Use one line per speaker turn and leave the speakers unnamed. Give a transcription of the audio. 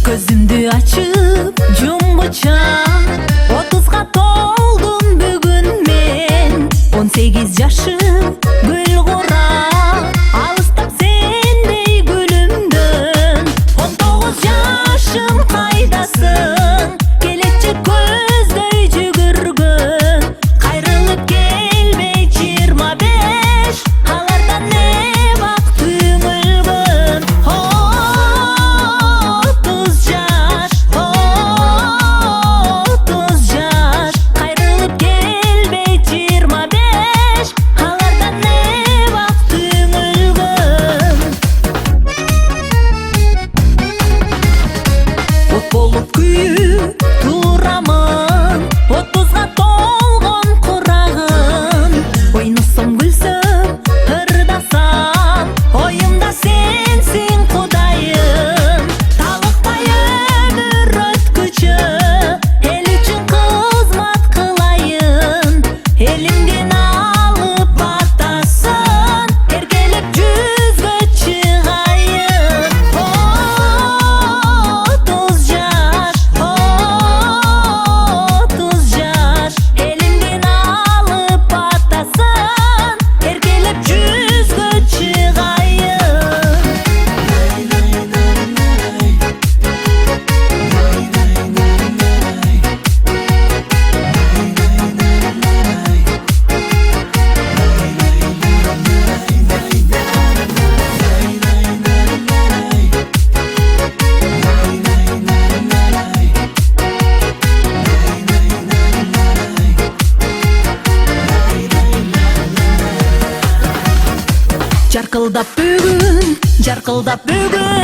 Көзүмдү ачып жумгуча 30га толдум бүгүн мен 18 жашым гүл курап алыстап сендей гүлүмдөн 19 жашым кайдасың келечек көздөй жүгүргөн кайрылып келбей 25 алардан не бак түңүлгөн болуп күйүп турамын 30га толгон курагым ойносом күлсөм ырдасам оюмда сенсиң кудайым талыкпай өмүр өткүчө эл үчүн кызмат кылайын элимден алып батасын эркелеп жүзгө чыгайын 30 жаш элимден алып батасын эркелеп жүзгө чыгайын жаркылдап бүгүн